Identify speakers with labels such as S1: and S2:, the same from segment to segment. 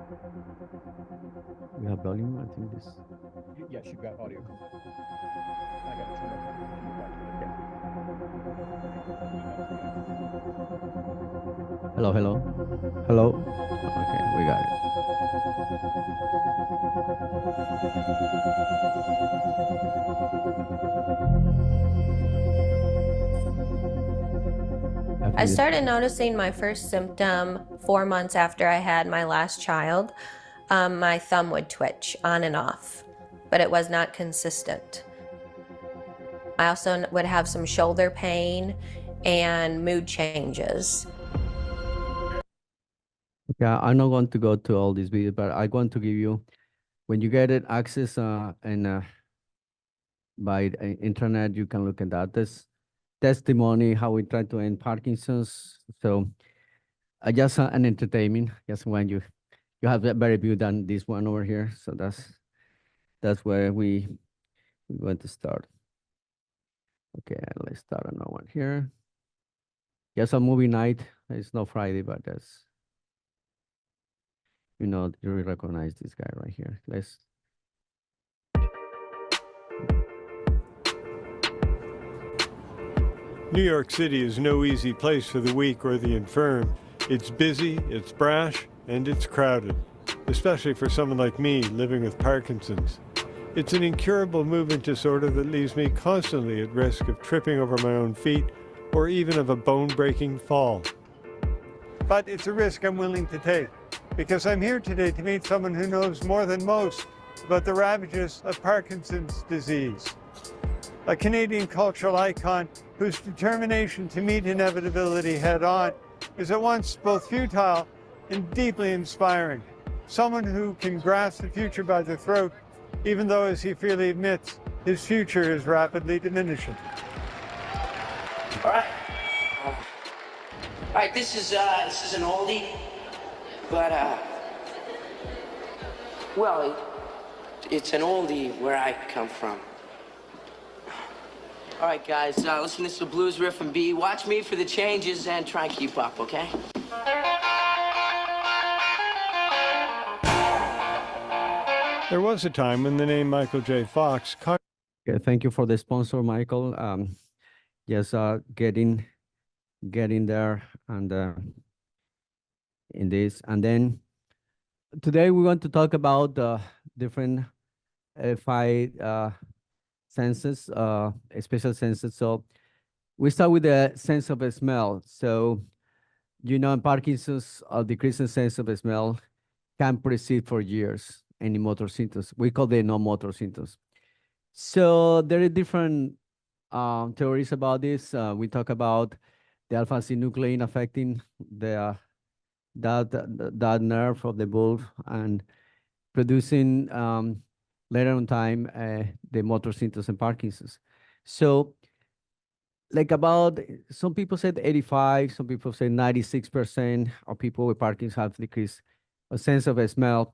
S1: We have volume, I think this.
S2: Yes, you've got audio coming. I got to turn up the mute button.
S1: Yeah. Hello, hello. Hello. Okay, we got it.
S3: I started noticing my first symptom 4 months after I had my last child. My thumb would twitch on and off, but it was not consistent. I also would have some shoulder pain and mood changes.
S1: Yeah, I'm not going to go to all these videos, but I want to give you, when you get it access and by internet, you can look at that. This testimony how we try to end Parkinson's. So just an entertainment. Just when you have a better view than this one over here. So that's where we going to start. Okay, let's start another one here. Yes, a movie night. It's not Friday, but that's, you recognize this guy right here. Let's.
S4: New York City is no easy place for the weak or the infirm. It's busy, it's brash, and it's crowded, especially for someone like me living with Parkinson's. It's an incurable movement disorder that leaves me constantly at risk of tripping over my own feet or even of a bone-breaking fall. But it's a risk I'm willing to take because I'm here today to meet someone who knows more than most about the ravages of Parkinson's disease. A Canadian cultural icon whose determination to meet inevitability head-on is at once both futile and deeply inspiring. Someone who can grasp the future by the throat, even though, as he freely admits, his future is rapidly diminishing.
S5: All right. All right, this is an oldie, but, well, it's an oldie where I come from. All right, guys, listen to this blues riff and B. Watch me for the changes and try and keep up, okay?
S4: There was a time when the name Michael J. Fox caught.
S1: Okay, thank you for the sponsor, Michael. Just getting there and in this, and then today we want to talk about the different five senses, special senses. So we start with the sense of smell. So, in Parkinson's, decreasing sense of smell can persist for years. Any motor symptoms, we call them non-motor symptoms. So there are different theories about this. We talk about the alpha-synuclein affecting that nerve of the bulb and producing later on time the motor symptoms in Parkinson's. So like about, some people said 85, some people say 96% of people with Parkinson's have decreased a sense of smell.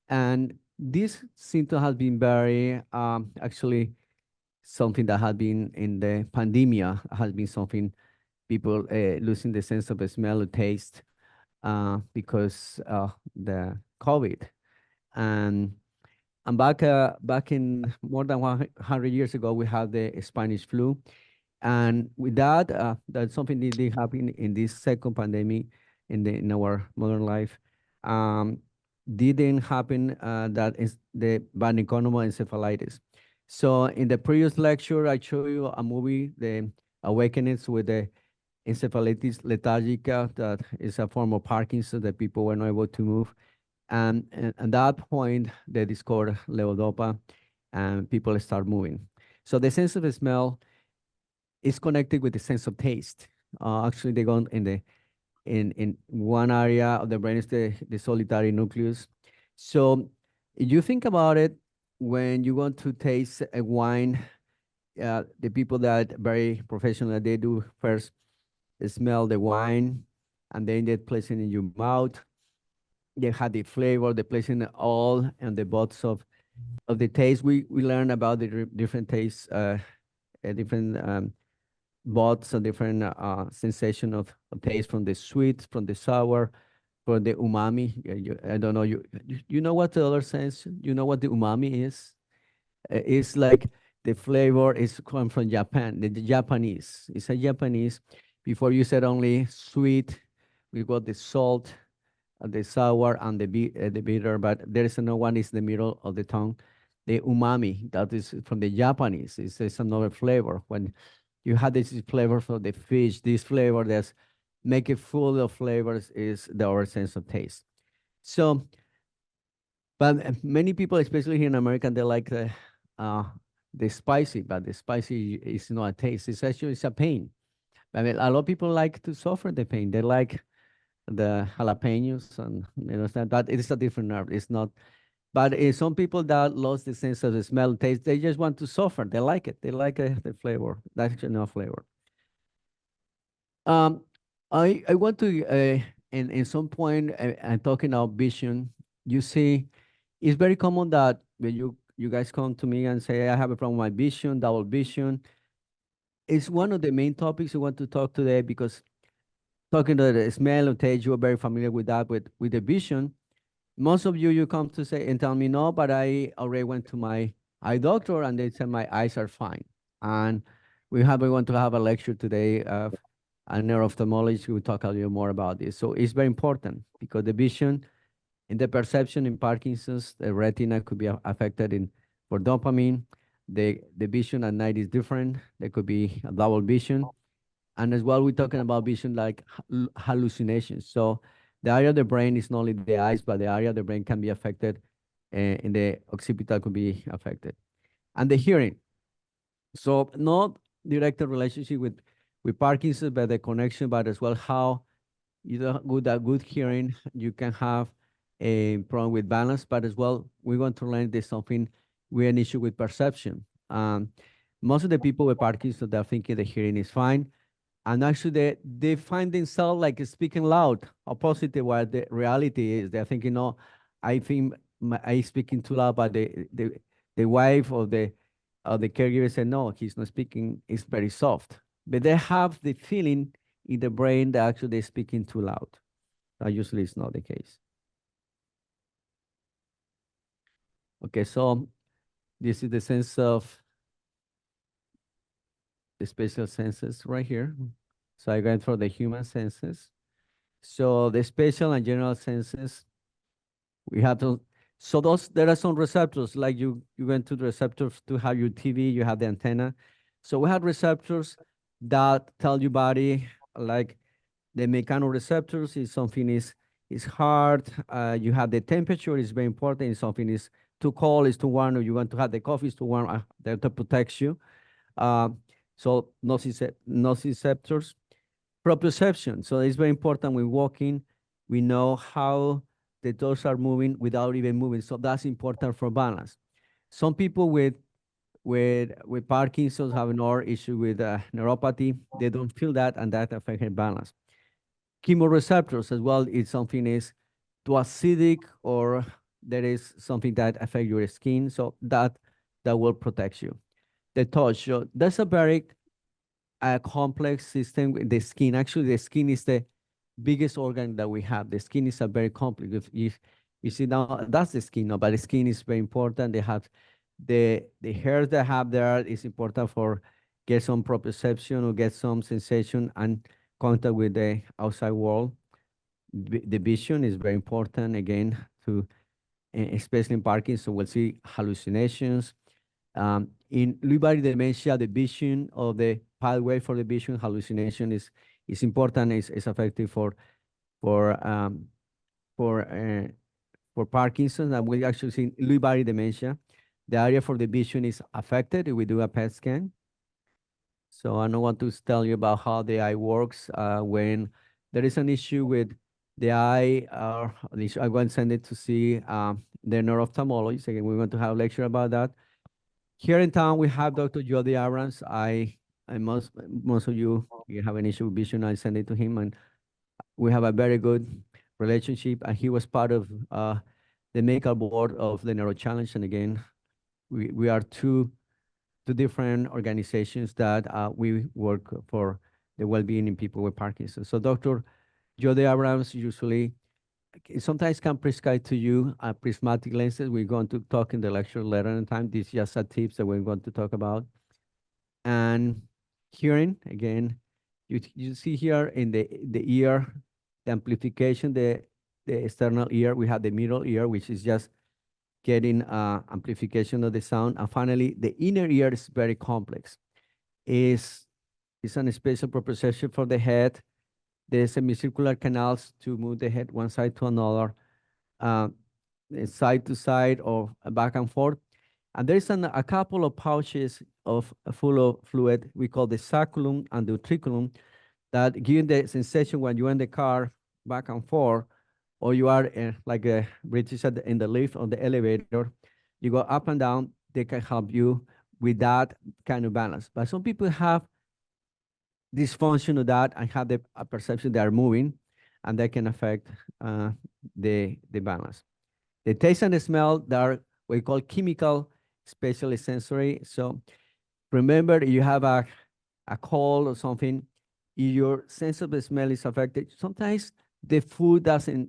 S1: And this symptom has been very, actually, something that had been in the pandemia, has been something people losing the sense of smell or taste because the COVID. And back in more than 100 years ago, we had the Spanish flu. And with that, that's something that did happen in this second pandemic in our modern life. Didn't happen that is the vancomycin encephalitis. So in the previous lecture, I showed you a movie, The Awakenings, with the encephalitis lethargica, that is a form of Parkinson that people were not able to move. And at that point, they discovered levodopa and people start moving. So the sense of smell is connected with the sense of taste. Actually, they go in one area of the brain is the solitary nucleus. So if you think about it, when you want to taste a wine, the people that very professional, they do first smell the wine, and then they place it in your mouth. They have the flavor, they place it all in the bots of the taste. We learn about the different tastes, different bots, a different sensation of taste, from the sweet, from the sour, for the umami. I don't know, you know what the other sense, you know what the umami is? It's like the flavor is come from Japan, the Japanese. It's a Japanese. Before you said only sweet, we got the salt, the sour, and the bitter, but there is another one is the middle of the tongue. The umami, that is from the Japanese. It's another flavor. When you have this flavor for the fish, this flavor that's make it full of flavors is the our sense of taste. So, but many people, especially here in America, they like the spicy, but the spicy is not a taste. It's actually it's a pain. I mean, a lot of people like to suffer the pain. They like the jalapenos, and you know that it is a different nerve. It's not. But some people that lost the sense of the smell, taste, they just want to suffer. They like it. They like the flavor. That's actually not flavor. Um, I want to in some point and talking about vision. You see, it's very common that when you guys come to me and say I have a problem with my vision, double vision. It's one of the main topics we want to talk today because talking to the smell and taste, you are very familiar with that with the vision. Most of you come to say and tell me no, but I already went to my eye doctor and they said my eyes are fine. And we want to have a lecture today of a neuro-ophthalmologist who will talk a little more about this. So it's very important because the vision and the perception in Parkinson's, the retina could be affected for dopamine. The vision at night is different. There could be a double vision. And as well, we're talking about vision like hallucinations. So the area of the brain is not only the eyes, but the area of the brain can be affected, and the occipital could be affected. And the hearing. So not direct relationship with Parkinson's, but the connection, but as well how with a good hearing, you can have a problem with balance, but as well, we want to learn there's something, we an issue with perception. Most of the people with Parkinson's, they're thinking the hearing is fine. And actually, they find themselves like speaking loud, opposite what the reality is. They're thinking, no, I think I speaking too loud, but the wife or the caregiver said, no, he's not speaking, it's very soft. But they have the feeling in the brain that actually they're speaking too loud. That usually is not the case. Okay, so this is the sense of the spatial senses right here. So I went for the human senses. So the spatial and general senses, we have to, so there are some receptors, like you went to the receptors to have your TV, you have the antenna. So we have receptors that tell your body, like the mechanoreceptors, if something is hard, you have the temperature, is very important, if something is too cold, is too warm, or you want to have the coffee, is too warm, that protects you. So nociceptors, proprioception. So it's very important when walking, we know how the toes are moving without even moving. So that's important for balance. Some people with Parkinson's have another issue with neuropathy. They don't feel that, and that affects their balance. Chemoreceptors as well, if something is too acidic or there is something that affects your skin, so that will protect you. The touch, so that's a very complex system with the skin. Actually, the skin is the biggest organ that we have. The skin is a very complex. If you see now, that's the skin, no, but the skin is very important. They have the hairs they have there is important for get some proprioception or get some sensation and contact with the outside world. The vision is very important again to, especially in Parkinson's, we'll see hallucinations. In Lewy body dementia, the vision of the pathway for the vision hallucination is important. Is effective for Parkinson's, and we actually see Lewy body dementia. The area for the vision is affected if we do a PET scan. So I don't want to tell you about how the eye works when there is an issue with the eye. I want to send it to see the neuro-ophthalmologist. Again, we want to have a lecture about that. Here in town, we have Dr. Jody Abrams. Most of you have an issue with vision, I send it to him, and we have a very good relationship. And he was part of the medical board of the Neuro Challenge. And again, we are two different organizations that we work for the well-being in people with Parkinson's. So Dr. Jody Abrams usually sometimes can prescribe to you prismatic lenses. We're going to talk in the lecture later in time. These just are tips that we're going to talk about. And hearing, again, you see here in the ear, the amplification, the external ear. We have the middle ear, which is just getting amplification of the sound. And finally, the inner ear is very complex. It's an special proprioception for the head. The semicircular canals to move the head one side to another, side to side or back and forth. And there's a couple of pouches full of fluid we call the sacculum and the utriculum that give the sensation when you're in the car back and forth, or you are like British said in the lift or the elevator, you go up and down. They can help you with that kind of balance. But some people have dysfunction of that and have the perception they are moving, and that can affect the balance. The taste and the smell, they are what we call chemical, spatially sensory. So remember, you have a cold or something, your sense of the smell is affected. Sometimes the food doesn't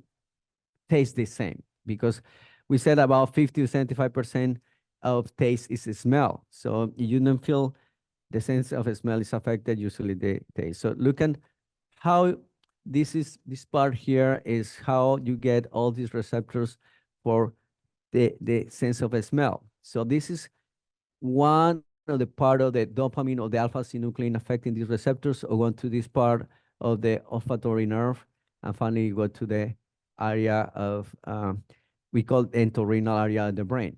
S1: taste the same because we said about 50 to 75% of taste is smell. So you don't feel the sense of smell is affected, usually the taste. So look at how this part here is how you get all these receptors for the sense of a smell. So this is one of the part of the dopamine or the alpha-synuclein affecting these receptors, or go to this part of the olfactory nerve, and finally go to the area of, we call entorhinal area of the brain.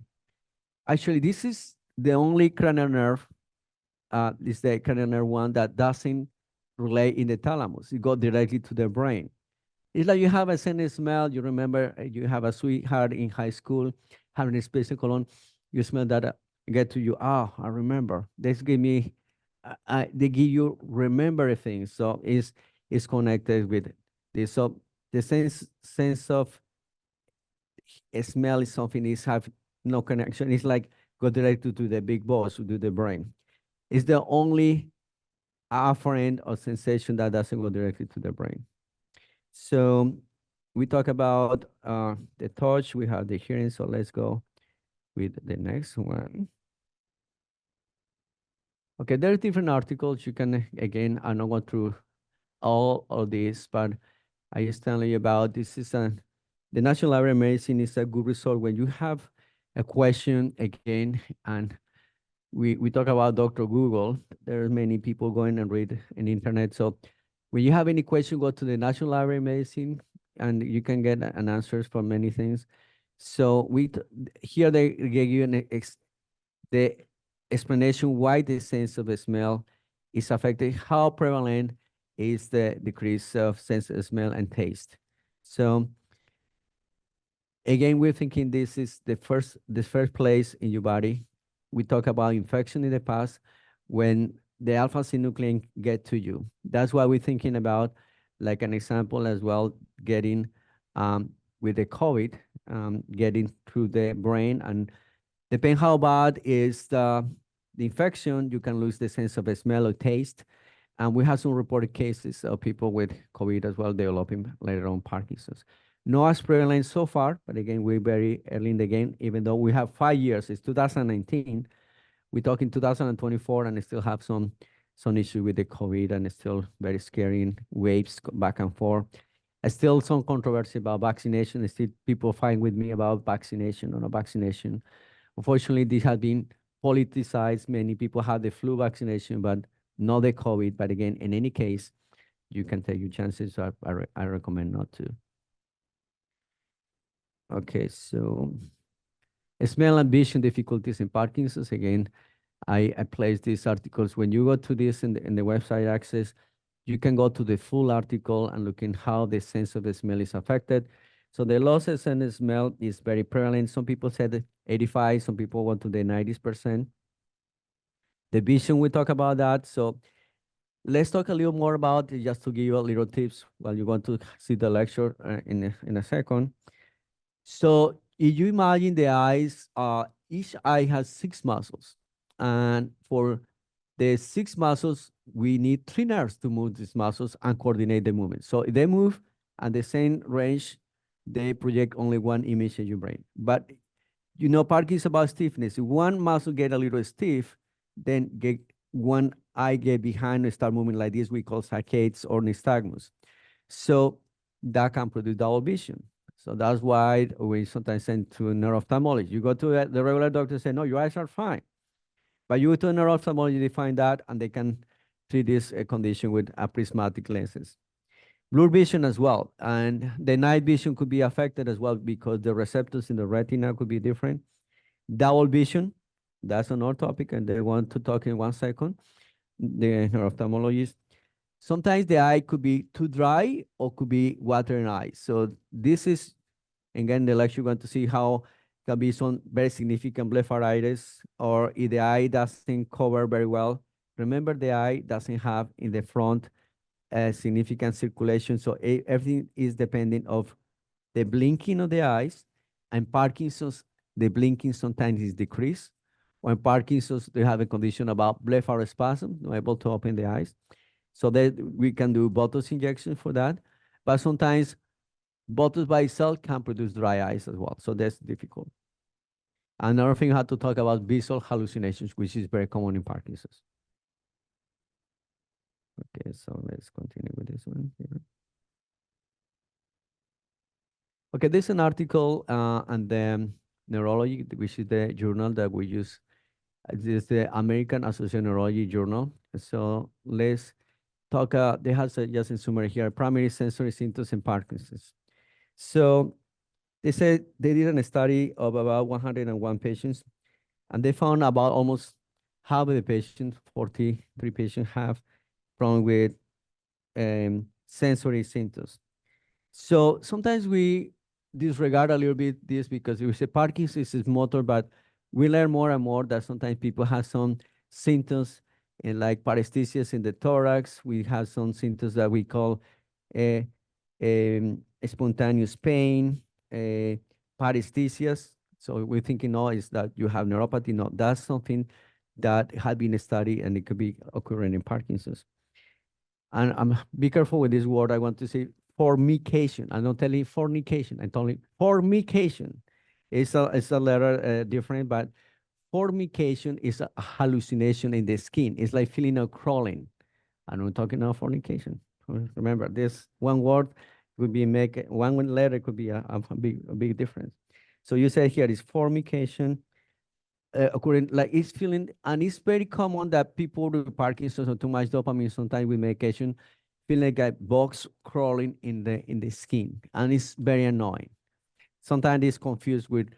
S1: Actually, this is the only cranial nerve, this is the cranial nerve one that doesn't relate in the thalamus. It goes directly to the brain. It's like you have a scent and smell. You remember you have a sweetheart in high school, having a special cologne. You smell that, get to you. Oh, I remember. They give me, they give you remember things. So it's connected with this. So the sense of smell is something is have no connection. It's like go directly to the big boss who do the brain. It's the only afferent or sensation that doesn't go directly to the brain. So we talk about the touch, we have the hearing, so let's go with the next one. Okay, there are different articles. You can, again, I'm not going through all of this, but I just tell you about this is the National Library of Medicine is a good resource when you have a question, again, and we talk about Dr. Google. There are many people going and read in the internet. So when you have any question, go to the National Library of Medicine, and you can get an answers for many things. So here they give you the explanation why the sense of the smell is affected, how prevalent is the decrease of sense of smell and taste. So again, we're thinking this is the first place in your body. We talk about infection in the past when the alpha-synuclein get to you. That's why we're thinking about, like an example as well, getting with the COVID, getting through the brain, and depending how bad is the infection, you can lose the sense of a smell or taste. And we have some reported cases of people with COVID as well developing later on Parkinson's. No as prevalent so far, but again, we're very early in the game, even though we have 5 years, it's 2019. We're talking 2024 and still have some issue with the COVID, and it's still very scary waves back and forth. Still some controversy about vaccination. Still people fighting with me about vaccination or no vaccination. Unfortunately, this has been politicized. Many people have the flu vaccination, but not the COVID. But again, in any case, you can take your chances. So I recommend not to. Okay, so smell and vision difficulties in Parkinson's. Again, I place these articles. When you go to this in the website access, you can go to the full article and look in how the sense of the smell is affected. So the loss of sense of smell is very prevalent. Some people said 85, some people went to the 90%. The vision, we talk about that. So let's talk a little more about it, just to give you a little tips while you want to see the lecture in a second. So if you imagine the eyes, each eye has 6 muscles. And for the 6 muscles, we need 3 nerves to move these muscles and coordinate the movement. So if they move at the same range, they project only one image in your brain. But you know, Parkinson's about stiffness. If one muscle get a little stiff, then get one eye get behind and start moving like this. We call saccades or nystagmus. So that can produce double vision. So that's why we sometimes send to a neuro-ophthalmologist. You go to the regular doctor and say, no, your eyes are fine. But you go to a neuro-ophthalmologist, they find that, and they can treat this condition with prismatic lenses. Blurred vision as well. And the night vision could be affected as well because the receptors in the retina could be different. Double vision, that's another topic, and they want to talk in 1 second. The neuro-ophthalmologist. Sometimes the eye could be too dry or could be watering eye. So this is, again, the lecture you're going to see how can be some very significant blepharitis, or if the eye doesn't cover very well. Remember, the eye doesn't have in the front significant circulation. So everything is dependent of the blinking of the eyes. And Parkinson's, the blinking sometimes is decreased. When Parkinson's, they have a condition about blepharospasm, not able to open the eyes. So that we can do Botox injection for that. But sometimes Botox by itself can produce dry eyes as well. So that's difficult. Another thing I had to talk about visual hallucinations, which is very common in Parkinson's. Okay, so let's continue with this one here. Okay, this is an article and the Neurology, which is the journal that we use. This is the American Association of Neurology journal. So let's talk, they have just in summary here, primary sensory symptoms in Parkinson's. So they said they did a study of about 101 patients, and they found about almost half of the patients, 43 patients, have problem with sensory symptoms. So sometimes we disregard a little bit this because we say Parkinson's is motor, but we learn more and more that sometimes people have some symptoms and like paresthesias in the thorax. We have some symptoms that we call spontaneous pain, paresthesias. So we're thinking, no, is that you have neuropathy? No, that's something that had been studied and it could be occurring in Parkinson's. And I'm be careful with this word. I want to say formication. I'm not telling fornication. I'm telling formication. It's a letter different, but formication is a hallucination in the skin. It's like feeling a crawling. And we're talking about fornication. Remember, this one word could be one letter could be a big difference. So you say here is formication. Occurring, like it's feeling, and it's very common that people with Parkinson's or too much dopamine sometimes with medication feel like a box crawling in the skin, and it's very annoying. Sometimes it's confused with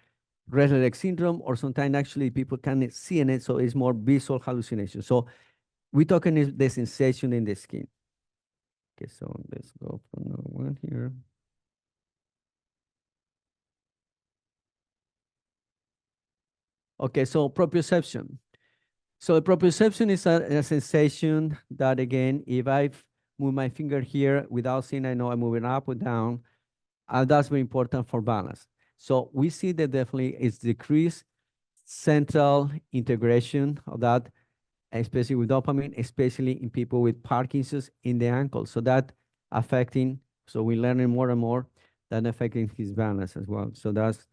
S1: Rett syndrome, or sometimes actually people can't see in it, so it's more visual hallucination. So we're talking is the sensation in the skin. Okay, so let's go for another one here. Okay, so proprioception. So the proprioception is a sensation that, again, if I move my finger here without seeing, I know I'm moving up or down, that's very important for balance. So we see that definitely it's decreased central integration of that, especially with dopamine, especially in people with Parkinson's in the ankle. So that affecting, so we're learning more and more that affecting his balance as well. So that's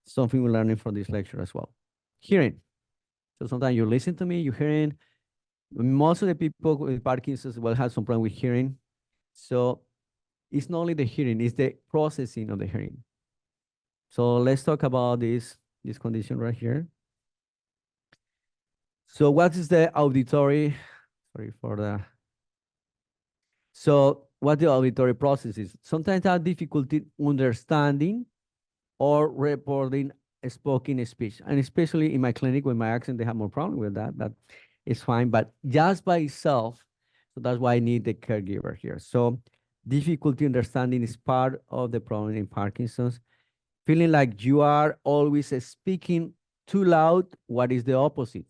S1: something we're learning from this lecture as well. Hearing. So sometimes you listen to me, you're hearing. Most of the people with Parkinson's will have some problem with hearing. So it's not only the hearing, it's the processing of the hearing. So let's talk about this condition right here. So what is the auditory? Sorry for the. So what the auditory process is? Sometimes I have difficulty understanding or reporting spoken speech, and especially in my clinic with my accent, they have more problem with that. That is fine, but just by itself, so that's why I need the caregiver here. So difficulty understanding is part of the problem in Parkinson's. Feeling like you are always speaking too loud, what is the opposite?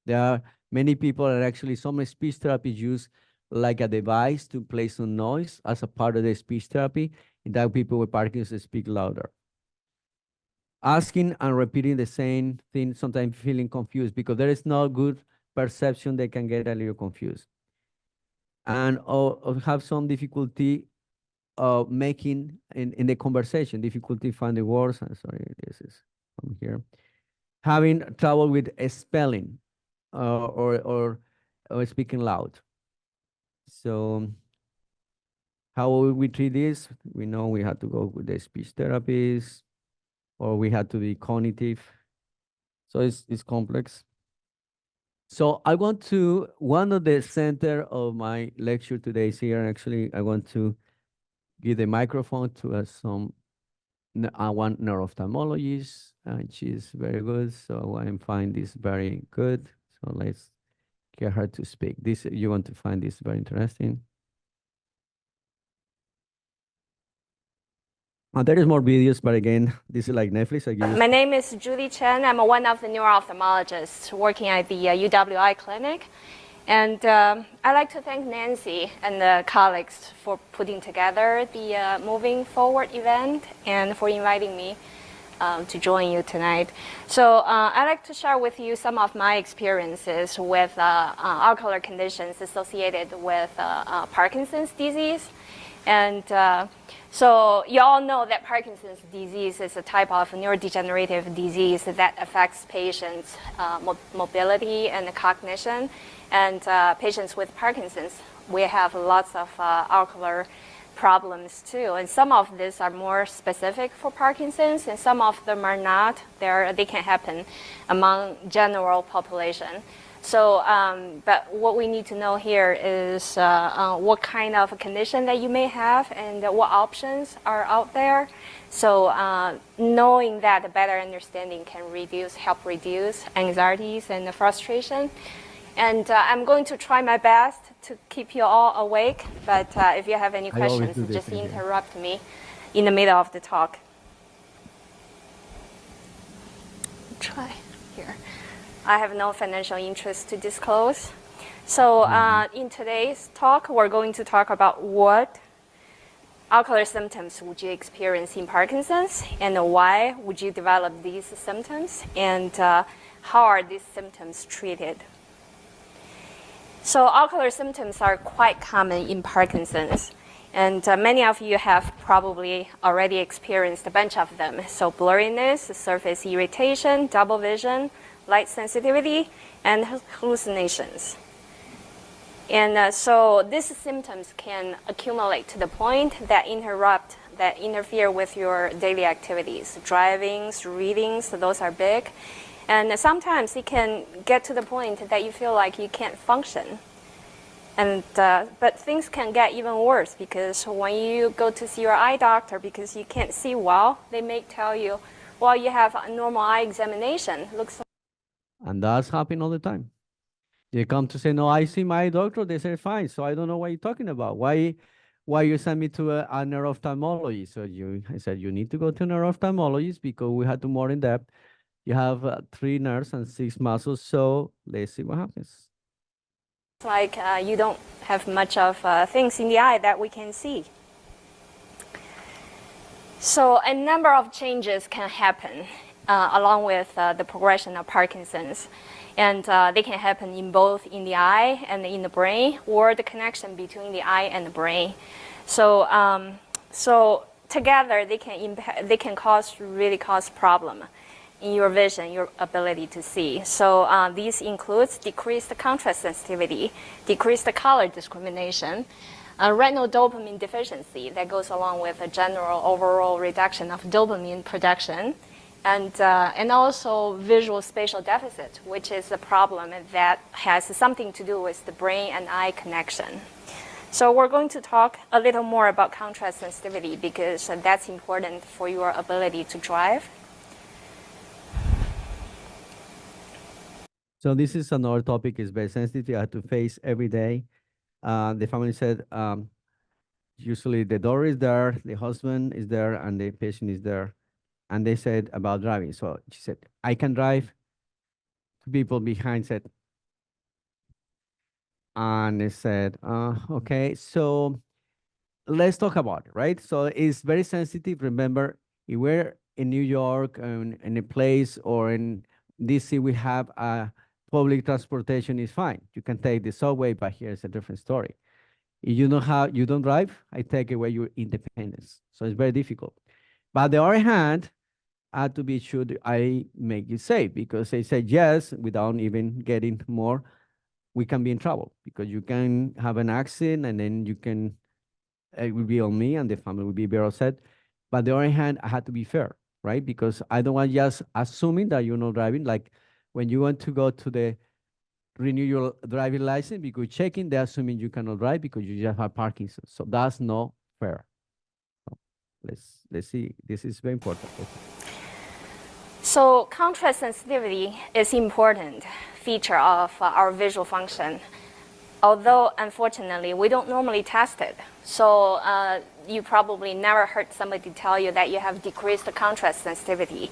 S1: There are many people that actually some speech therapy use like a device to play some noise as a part of the speech therapy, and that people with Parkinson's speak louder. Asking and repeating the same thing, sometimes feeling confused because there is no good perception, they can get a little confused. And or have some difficulty making in the conversation, difficulty finding words. I'm sorry, this is from here. Having trouble with spelling or speaking loud. So how will we treat this? We know we had to go with the speech therapist, or we had to be cognitive. So it's complex. So I want to, one of the center of my lecture today is here. Actually, I want to give the microphone to one neuro-ophthalmologist, and she's very good. So I find this very good. So let's get her to speak. This, you want to find this very interesting. There is more videos, but again, this is like Netflix. I give
S6: My name is Julie Chen. I'm one of the neuro-ophthalmologists working at the UWI clinic. And I'd like to thank Nancy and the colleagues for putting together the Moving Forward event and for inviting me to join you tonight. So I'd like to share with you some of my experiences with ocular conditions associated with Parkinson's disease. And so you all know that Parkinson's disease is a type of neurodegenerative disease that affects patients' mobility and cognition. And patients with Parkinson's, we have lots of ocular problems too. And some of these are more specific for Parkinson's, and some of them are not. They can happen among general population. So, but what we need to know here is what kind of a condition that you may have and what options are out there. So knowing that, a better understanding can help reduce anxieties and frustration. And I'm going to try my best to keep you all awake, but if you have any questions, just interrupt me in the middle of the talk. Try here. I have no financial interest to disclose. So in today's talk, we're going to talk about what ocular symptoms would you experience in Parkinson's, and why would you develop these symptoms, and how are these symptoms treated. So ocular symptoms are quite common in Parkinson's, and many of you have probably already experienced a bunch of them. So blurriness, surface irritation, double vision, light sensitivity, and hallucinations. And so these symptoms can accumulate to the point that interfere with your daily activities. Drivings, readings, those are big. And sometimes it can get to the point that you feel like you can't function. And but things can get even worse, because when you go to see your eye doctor because you can't see well, they may tell you, well, you have a normal eye examination. Looks.
S1: And that's happening all the time. They come to say, no, I see my doctor. They say, fine. So I don't know what you're talking about. Why you send me to a neuro-ophthalmologist? So I said, you need to go to a neuro-ophthalmologist because we had to more in depth. You have 3 nerves and 6 muscles. So let's see what happens.
S6: It's like you don't have much of things in the eye that we can see. So a number of changes can happen along with the progression of Parkinson's. And they can happen in both in the eye and in the brain, or the connection between the eye and the brain. So, so together they can really cause problem in your vision, your ability to see. So these includes decreased contrast sensitivity, decreased color discrimination, retinal dopamine deficiency that goes along with a general overall reduction of dopamine production. And also visual spatial deficit, which is a problem that has something to do with the brain and eye connection. So we're going to talk a little more about contrast sensitivity because that's important for your ability to drive.
S1: So this is another topic, is very sensitive. I have to face every day. The family said, usually the daughter is there, the husband is there, and the patient is there. And they said about driving. So she said, I can drive. 2 people behind said, and they said, okay, so let's talk about it, right? So it's very sensitive. Remember, if we're in New York and in a place, or in DC, we have public transportation is fine. You can take the subway, but here's a different story. If you don't drive, I take away your independence. So it's very difficult. But on the other hand, I have to be sure that I make you safe, because they say yes without even getting more, we can be in trouble, because you can have an accident and then it will be on me and the family will be very upset. But on the other hand, I had to be fair, right? Because I don't want just assuming that you're not driving. Like when you want to go to renew your driving license, because checking, they're assuming you cannot drive because you just have Parkinson's. So that's not fair. So let's see. This is very important.
S6: So contrast sensitivity is important feature of our visual function, although unfortunately we don't normally test it. So you probably never heard somebody tell you that you have decreased contrast sensitivity.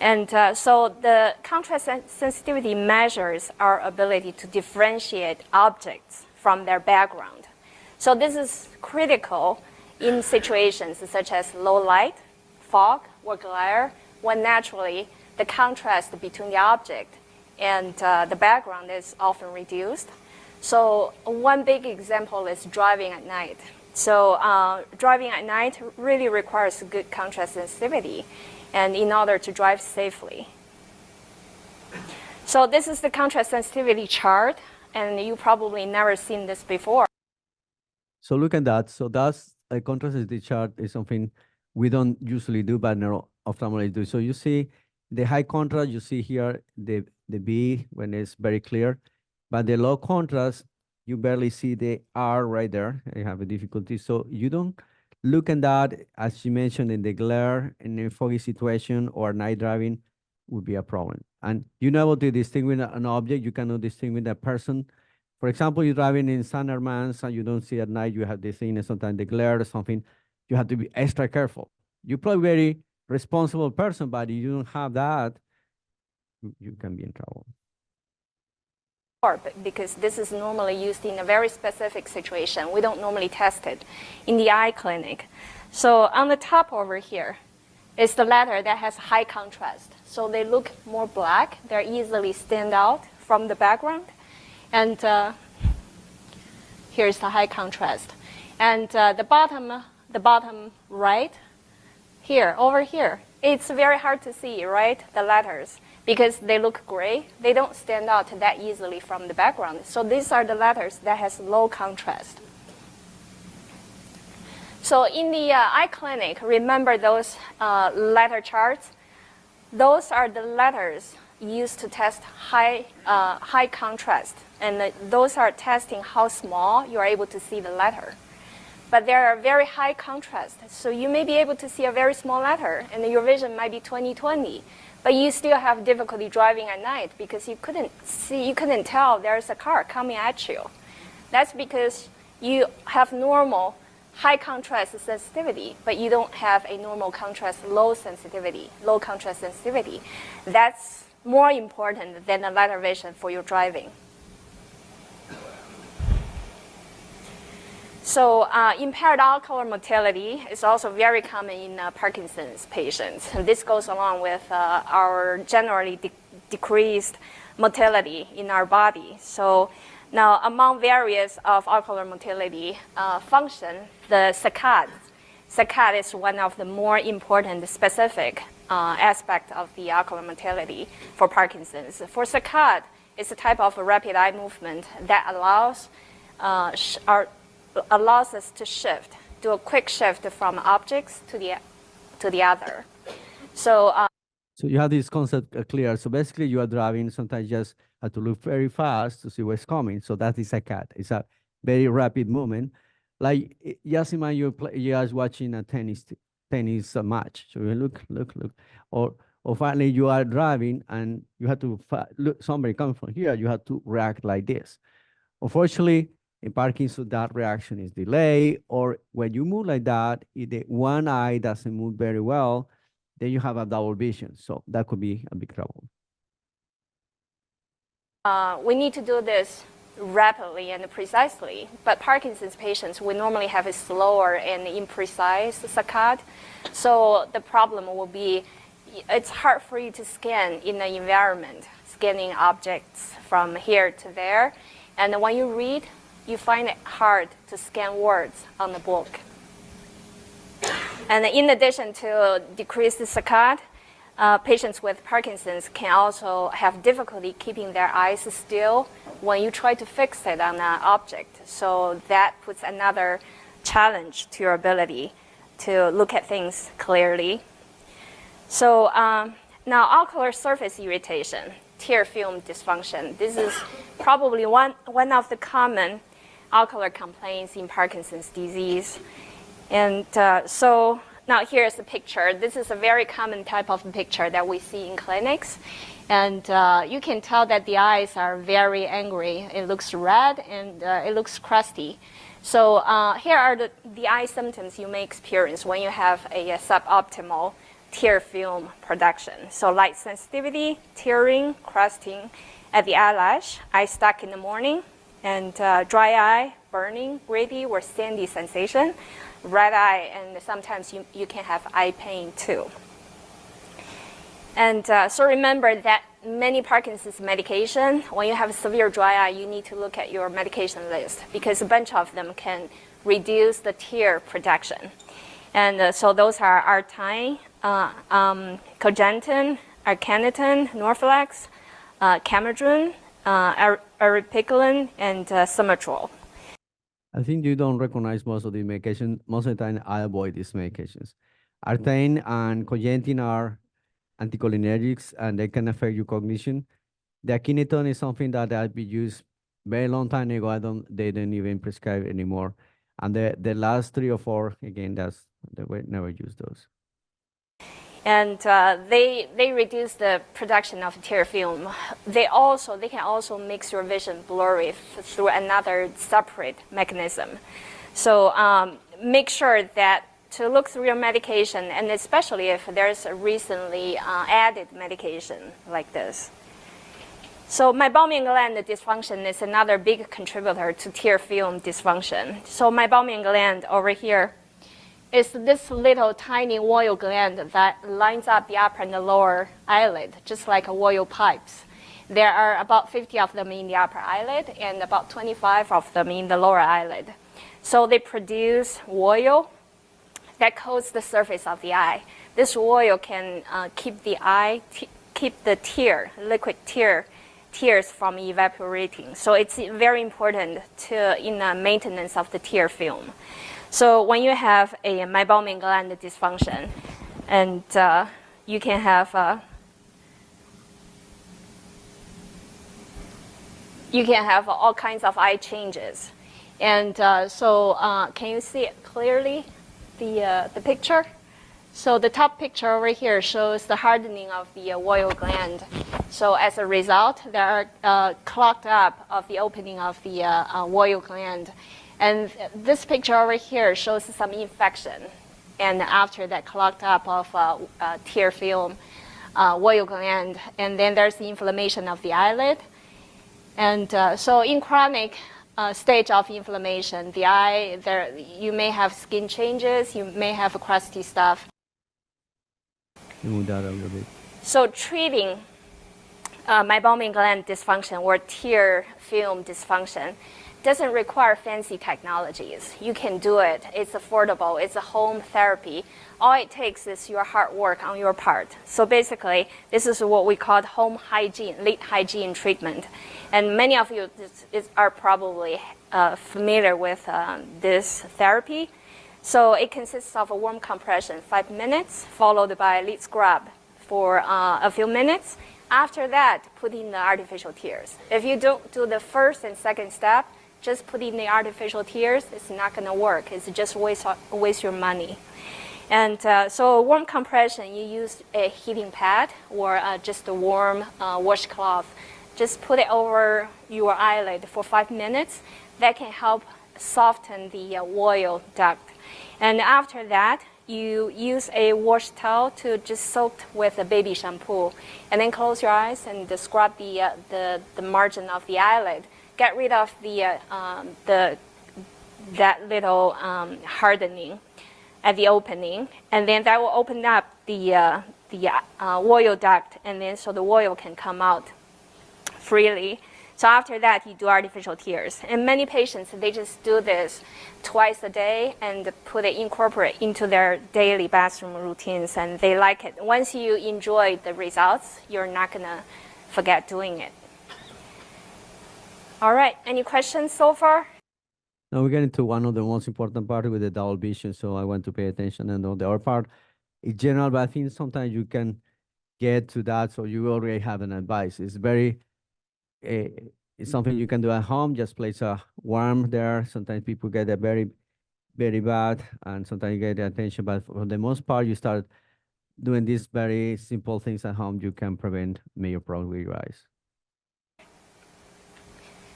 S6: And so the contrast sensitivity measures our ability to differentiate objects from their background. So this is critical in situations such as low light, fog, or glare, when naturally the contrast between the object and the background is often reduced. So one big example is driving at night. So driving at night really requires good contrast sensitivity, and in order to drive safely. So this is the contrast sensitivity chart, and you probably never seen this before.
S1: So look at that. So that's a contrast sensitivity chart is something we don't usually do, but neuro-ophthalmologists do. So you see the high contrast, you see here the B when it's very clear, but the low contrast, you barely see the R right there. You have a difficulty. So you don't look at that, as you mentioned, in the glare, in a foggy situation or night driving would be a problem. And you're not able to distinguish an object, you cannot distinguish a person. For example, you're driving in Sandermans and you don't see at night, you have this thing, and sometimes the glare or something, you have to be extra careful. You're probably a very responsible person, but if you don't have that, you can be in trouble.
S6: Because this is normally used in a very specific situation. We don't normally test it in the eye clinic. So on the top over here is the letter that has high contrast. So they look more black. They easily stand out from the background. And here's the high contrast. And the bottom right, here, over here, it's very hard to see, right, the letters, because they look gray. They don't stand out that easily from the background. So these are the letters that has low contrast. So in the eye clinic, remember those letter charts? Those are the letters used to test high contrast. And those are testing how small you're able to see the letter. But they are very high contrast. So you may be able to see a very small letter, and your vision might be 20/20. But you still have difficulty driving at night because you couldn't tell there's a car coming at you. That's because you have normal high contrast sensitivity, but you don't have a normal contrast low contrast sensitivity. That's more important than the letter vision for your driving. So impaired ocular motility is also very common in Parkinson's patients. And this goes along with our generally decreased motility in our body. So now among various of ocular motility function, the saccade is one of the more important specific aspect of the ocular motility for Parkinson's. For saccade, it's a type of rapid eye movement that allows us to do a quick shift from objects to the other. So
S1: you have this concept clear. So basically you are driving, sometimes you just have to look very fast to see what's coming. So that is a cat. It's a very rapid movement. Like just imagine you guys watching a tennis match. So you look, or finally you are driving and you have to look, somebody comes from here, you have to react like this. Unfortunately, in Parkinson's, that reaction is delayed, or when you move like that, if the one eye doesn't move very well, then you have a double vision. So that could be a big trouble.
S6: We need to do this rapidly and precisely, but Parkinson's patients, we normally have a slower and imprecise saccade. So the problem will be, it's hard for you to scan in the environment, scanning objects from here to there. And when you read, you find it hard to scan words on the book. And in addition to decreased saccade, patients with Parkinson's can also have difficulty keeping their eyes still when you try to fixate on an object. So that puts another challenge to your ability to look at things clearly. So now ocular surface irritation, tear film dysfunction. This is probably one of the common ocular complaints in Parkinson's disease. And so now here's the picture. This is a very common type of picture that we see in clinics. And you can tell that the eyes are very angry. It looks red and it looks crusty. So here are the eye symptoms you may experience when you have a suboptimal tear film production. So light sensitivity, tearing, crusting at the eyelash, eye stuck in the morning, and dry eye, burning, gritty or sandy sensation, red eye, and sometimes you can have eye pain too. And so remember that many Parkinson's medication, when you have severe dry eye, you need to look at your medication list because a bunch of them can reduce the tear production. And so those are Artine, Cogentin, Arcanitin, Norflex, Camadron, Aripiprazole, and Somatrol.
S1: I think you don't recognize most of the medications. Most of the time, I avoid these medications. Artane and Cogentin are anticholinergics, and they can affect your cognition. The Akiniton is something that I've been used very long time ago. They don't even prescribe anymore. And the last 3 or 4, again, they will never use those.
S6: And they reduce the production of tear film. They can also make your vision blurry through another separate mechanism. So make sure that to look through your medication, and especially if there's a recently added medication like this. So meibomian gland dysfunction is another big contributor to tear film dysfunction. So meibomian gland over here is this little tiny oil gland that lines up the upper and the lower eyelid, just like oil pipes. There are about 50 of them in the upper eyelid and about 25 of them in the lower eyelid. So they produce oil that coats the surface of the eye. This oil can keep the eye, keep the liquid tears from evaporating. So it's very important in the maintenance of the tear film. So when you have a meibomian gland dysfunction, and you can have all kinds of eye changes. And so can you see it clearly, the picture? So the top picture over here shows the hardening of the oil gland. So as a result, there are clogged up of the opening of the oil gland. And this picture over here shows some infection. And after that clogged up of tear film, oil gland, and then there's the inflammation of the eyelid. And so in chronic stage of inflammation, the eye, you may have skin changes, you may have crusty stuff.
S1: Move that a little bit.
S6: So treating meibomian gland dysfunction or tear film dysfunction doesn't require fancy technologies. You can do it. It's affordable. It's a home therapy. All it takes is your hard work on your part. So basically, this is what we call home hygiene, late hygiene treatment. And many of you are probably familiar with this therapy. So it consists of a warm compression, 5 minutes, followed by a lid scrub for a few minutes. After that, put in the artificial tears. If you don't do the first and second step, just put in the artificial tears, it's not going to work. It's just waste your money. And so warm compression, you use a heating pad or just a warm washcloth. Just put it over your eyelid for 5 minutes. That can help soften the oil duct. And after that, you use a wash towel to just soak with a baby shampoo, and then close your eyes and scrub the margin of the eyelid. Get rid of that little hardening at the opening, and then that will open up the oil duct, and then so the oil can come out freely. So after that, you do artificial tears. And many patients, they just do this twice a day and incorporate into their daily bathroom routines, and they like it. Once you enjoy the results, you're not gonna forget doing it. All right, any questions so far?
S1: Now we get into one of the most important part with the double vision, so I want to pay attention. And on the other part, in general, but I think sometimes you can get to that, so you already have an advice. It's very, it's something you can do at home, just place a worm there. Sometimes people get it very, very bad, and sometimes you get the attention, but for the most part, you start doing these very simple things at home, you can prevent major problems with your eyes.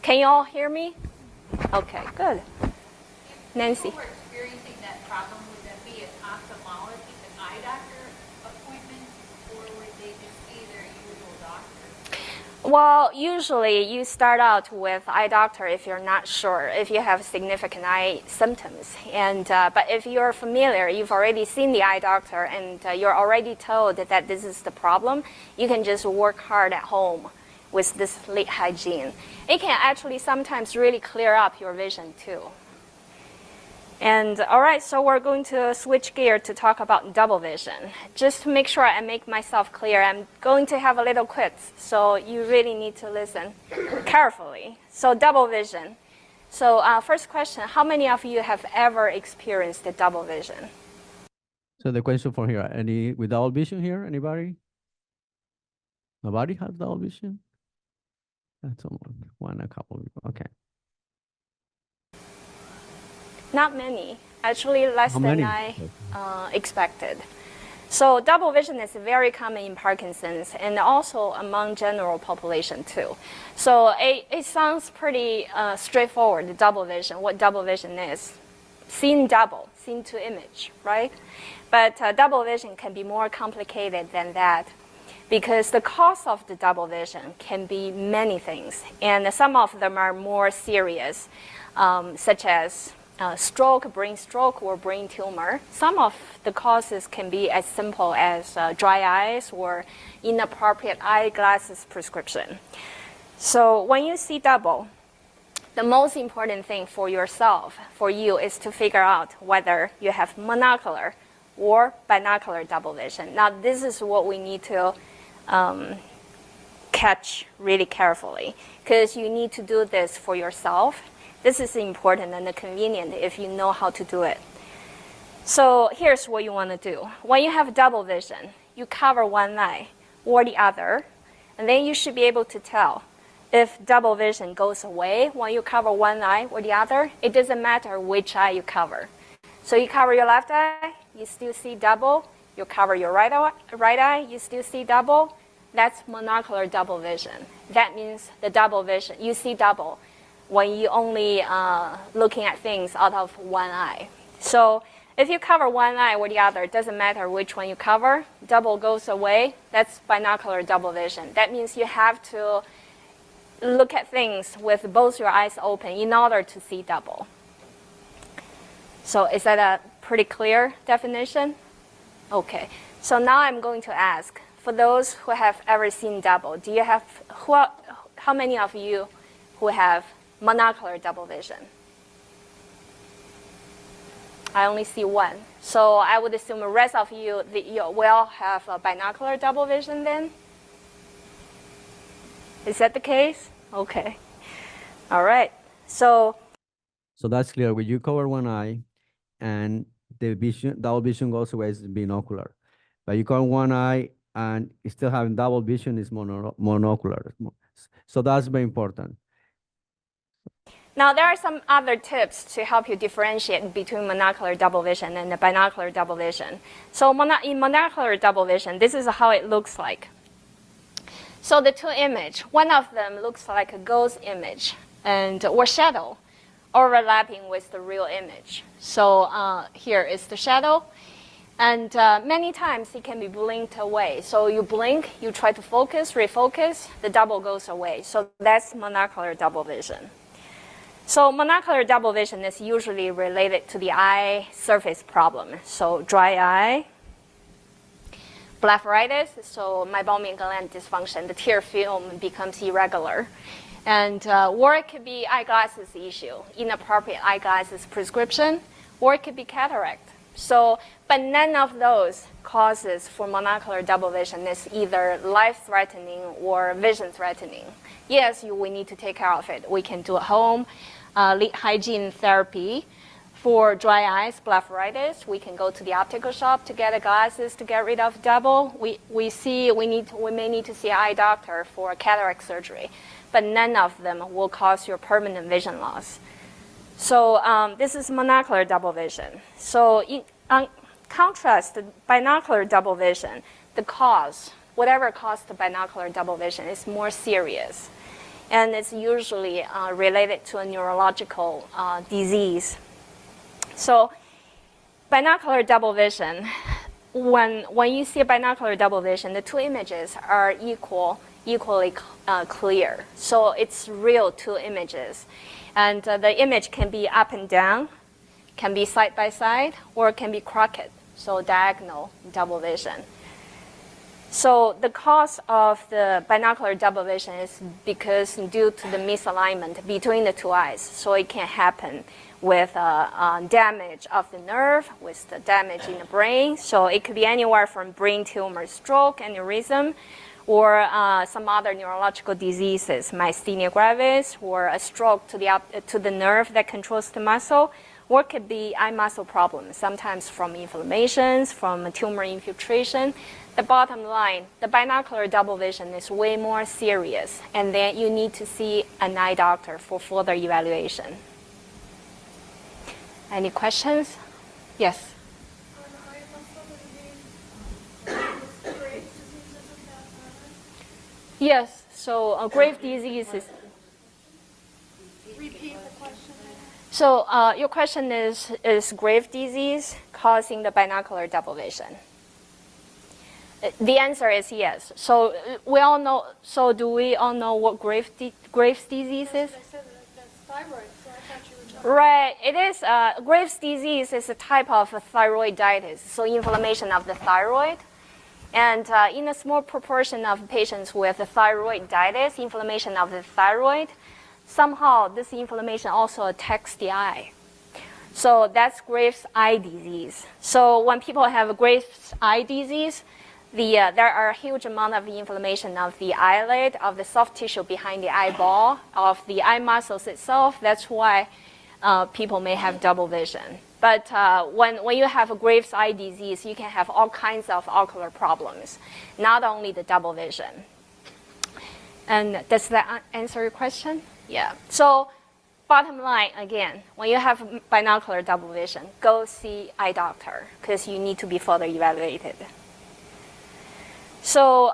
S6: Can you all hear me? Okay, good. Nancy.
S7: If people were experiencing that problem, would that be an ophthalmologist, an eye doctor appointment, or would they just see their usual doctor?
S6: Well, usually you start out with eye doctor if you're not sure, if you have significant eye symptoms. And but if you're familiar, you've already seen the eye doctor, and you're already told that this is the problem, you can just work hard at home with this lid hygiene. It can actually sometimes really clear up your vision too. And all right, so we're going to switch gear to talk about double vision. Just to make sure I make myself clear, I'm going to have a little quiz, so you really need to listen carefully. So double vision. So first question, how many of you have ever experienced the double vision?
S1: So the question for here, any with double vision here, anybody? Nobody has double vision? That's one, a couple of people, okay.
S6: Not many, actually less
S1: How
S6: than
S1: many?
S6: I expected. So double vision is very common in Parkinson's and also among general population too. So it sounds pretty straightforward, the double vision, what double vision is. Seen double, seen to image, right? But double vision can be more complicated than that, because the cause of the double vision can be many things, and some of them are more serious, such as stroke, brain stroke, or brain tumor. Some of the causes can be as simple as dry eyes or inappropriate eyeglasses prescription. So when you see double, the most important thing for yourself, for you, is to figure out whether you have monocular or binocular double vision. Now, this is what we need to catch really carefully, because you need to do this for yourself. This is important and convenient if you know how to do it. So here's what you want to do. When you have double vision, you cover one eye or the other, and then you should be able to tell if double vision goes away when you cover one eye or the other. It doesn't matter which eye you cover. So you cover your left eye, you still see double. You cover your right eye, you still see double. That's monocular double vision. That means the double vision, you see double when you only looking at things out of one eye. So if you cover one eye or the other, it doesn't matter which one you cover, double goes away. That's binocular double vision. That means you have to look at things with both your eyes open in order to see double. So is that a pretty clear definition? Okay, so now I'm going to ask, for those who have ever seen double, do you have, how many of you who have monocular double vision? I only see one. So I would assume the rest of you, you will have a binocular double vision then? Is that the case? Okay. All right. So
S1: that's clear. When you cover one eye and the vision, double vision goes away, is binocular. But you cover one eye and still having double vision is monocular. So that's very important.
S6: now there are some other tips to help you differentiate between monocular double vision and the binocular double vision. So in monocular double vision, this is how it looks like. So the two images, one of them looks like a ghost image or shadow overlapping with the real image. So here is the shadow. And many times it can be blinked away. So you blink, you try to focus, refocus, the double goes away. So that's monocular double vision. So monocular double vision is usually related to the eye surface problem. So dry eye, blepharitis, so meibomian gland dysfunction, the tear film becomes irregular. And or it could be eyeglasses issue, inappropriate eyeglasses prescription, or it could be cataract. So, but none of those causes for monocular double vision is either life-threatening or vision-threatening. Yes, we need to take care of it. We can do at home, hygiene therapy. For dry eyes, blepharitis, we can go to the optical shop to get the glasses to get rid of double. We may need to see an eye doctor for cataract surgery, but none of them will cause your permanent vision loss. So this is monocular double vision. So in contrast, the binocular double vision, the cause, whatever caused the binocular double vision is more serious. And it's usually related to a neurological disease. So binocular double vision, when you see a binocular double vision, the two images are equally clear. So it's real two images. And the image can be up and down, can be side by side, or it can be crooked, so diagonal double vision. So the cause of the binocular double vision is because due to the misalignment between the two eyes. So it can happen with damage of the nerve, with the damage in the brain. So it could be anywhere from brain tumor, stroke, aneurysm, or some other neurological diseases, myasthenia gravis, or a stroke to the nerve that controls the muscle, or it could be eye muscle problems, sometimes from inflammations, from tumor infiltration. The bottom line, the binocular double vision is way more serious, and then you need to see an eye doctor for further evaluation. Any questions? Yes? Yes, so Graves' disease is...
S7: Repeat the question.
S6: So your question is Graves' disease causing the binocular double vision? The answer is yes. So we all know. So do we all know what Graves' disease is?
S7: I said that's thyroid, so I thought you were talking.
S6: Right. It is. Graves' disease is a type of thyroiditis, so inflammation of the thyroid. And in a small proportion of patients with thyroiditis, inflammation of the thyroid, somehow this inflammation also attacks the eye. So that's Graves' eye disease. So when people have Graves' eye disease, there are a huge amount of inflammation of the eyelid, of the soft tissue behind the eyeball, of the eye muscles itself. That's why people may have double vision. But when you have a Graves' eye disease, you can have all kinds of ocular problems, not only the double vision. And does that answer your question? Yeah. So bottom line, again, when you have binocular double vision, go see eye doctor because you need to be further evaluated. So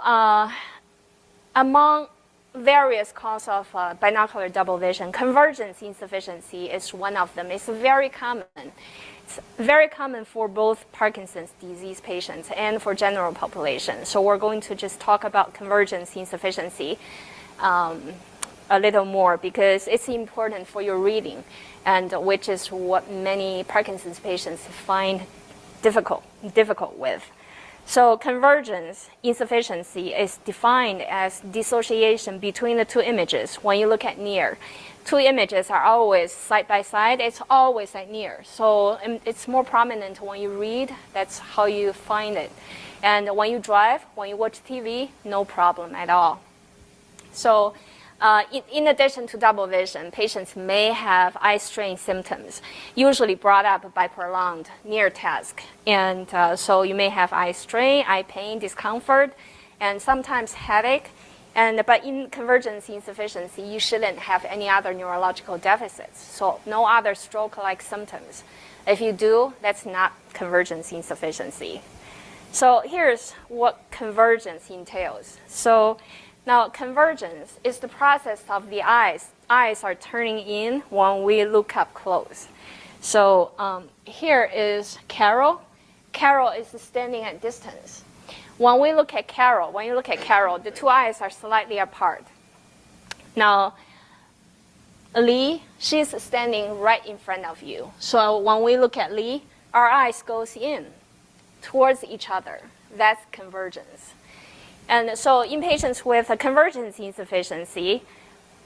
S6: among various causes of binocular double vision, convergence insufficiency is one of them. It's very common. It's very common for both Parkinson's disease patients and for general population. So we're going to just talk about convergence insufficiency a little more because it's important for your reading, and which is what many Parkinson's patients find difficult with. So convergence insufficiency is defined as dissociation between the two images. When you look at near, two images are always side by side. It's always at near. So it's more prominent when you read. That's how you find it. And when you drive, when you watch TV, no problem at all. So in addition to double vision, patients may have eye strain symptoms, usually brought up by prolonged near task. And so you may have eye strain, eye pain, discomfort, and sometimes headache. But in convergence insufficiency, you shouldn't have any other neurological deficits. So no other stroke-like symptoms. If you do, that's not convergence insufficiency. So here's what convergence entails. So now, convergence is the process of the eyes. Eyes are turning in when we look up close. So here is Carol. Carol is standing at distance. When you look at Carol, the two eyes are slightly apart. Now, Lee, she's standing right in front of you. So when we look at Lee, our eyes goes in towards each other. That's convergence. And so in patients with a convergence insufficiency,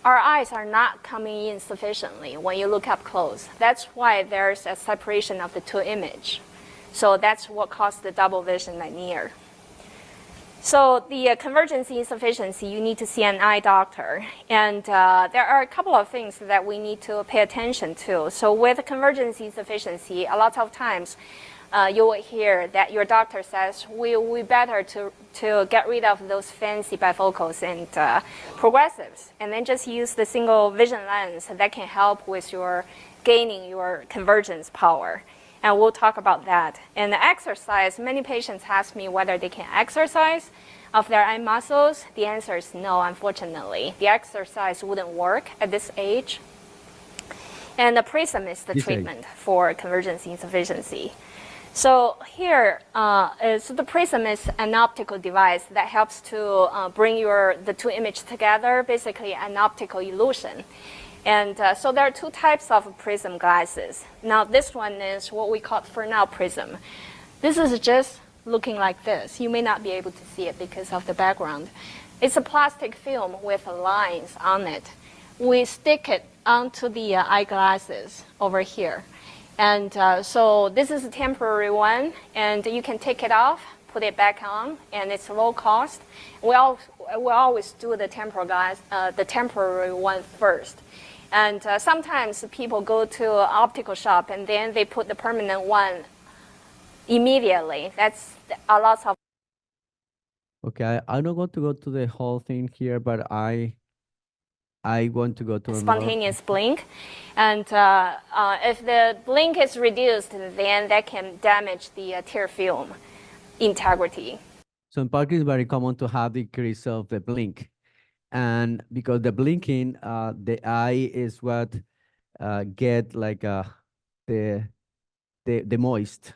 S6: our eyes are not coming in sufficiently when you look up close. That's why there's a separation of the two image. So that's what caused the double vision at near. So the convergence insufficiency, you need to see an eye doctor. And there are a couple of things that we need to pay attention to. So with convergence insufficiency, a lot of times you will hear that your doctor says, we better to get rid of those fancy bifocals and progressives, and then just use the single vision lens that can help with your gaining your convergence power. And we'll talk about that. And the exercise, many patients ask me whether they can exercise of their eye muscles. The answer is no, unfortunately. The exercise wouldn't work at this age. And the prism is the treatment for convergence insufficiency. So here, so the prism is an optical device that helps to bring the two images together, basically an optical illusion. And so there are two types of prism glasses. Now this one is what we call Fresnel prism. This is just looking like this. You may not be able to see it because of the background. It's a plastic film with lines on it. We stick it onto the eyeglasses over here. And so this is a temporary one, and you can take it off, put it back on, and it's low cost. We always do the temporary one first. And sometimes people go to an optical shop and then they put the permanent one immediately. That's a lot of.
S1: Okay, I'm not going to go to the whole thing here, but I want to go to
S6: spontaneous blink. And if the blink is reduced, then that can damage the tear film integrity.
S1: So in Parkinson's, it's very common to have decrease of the blink. And because the blinking, the eye is what get like the moist,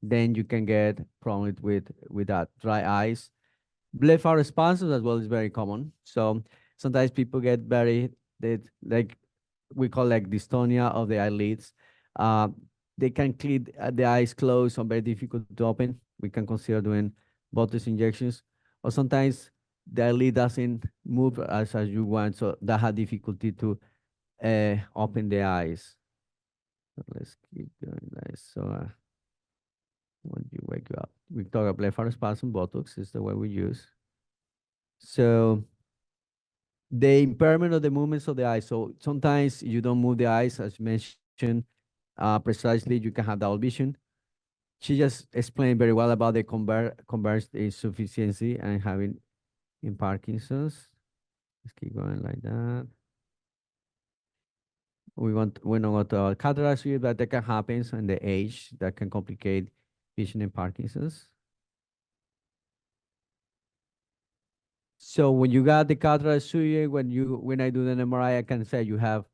S1: then you can get problems with that. Dry eyes. Blepharospasms as well is very common. So sometimes people get like we call like dystonia of the eyelids. They can keep the eyes closed or very difficult to open. We can consider doing Botox injections. Or sometimes the eyelid doesn't move as you want, so that has difficulty to open the eyes. So let's keep going. So when you wake up, we talk about blepharospasm. Botox is the way we use. So the impairment of the movements of the eye. So sometimes you don't move the eyes, as mentioned precisely. You can have double vision. She just explained very well about the converged insufficiency and having in Parkinson's. Let's keep going like that. We're not going to cataract surgery, but that can happen in the age that can complicate vision in Parkinson's. So when you got the cataract surgery, when I do the MRI, I can say you have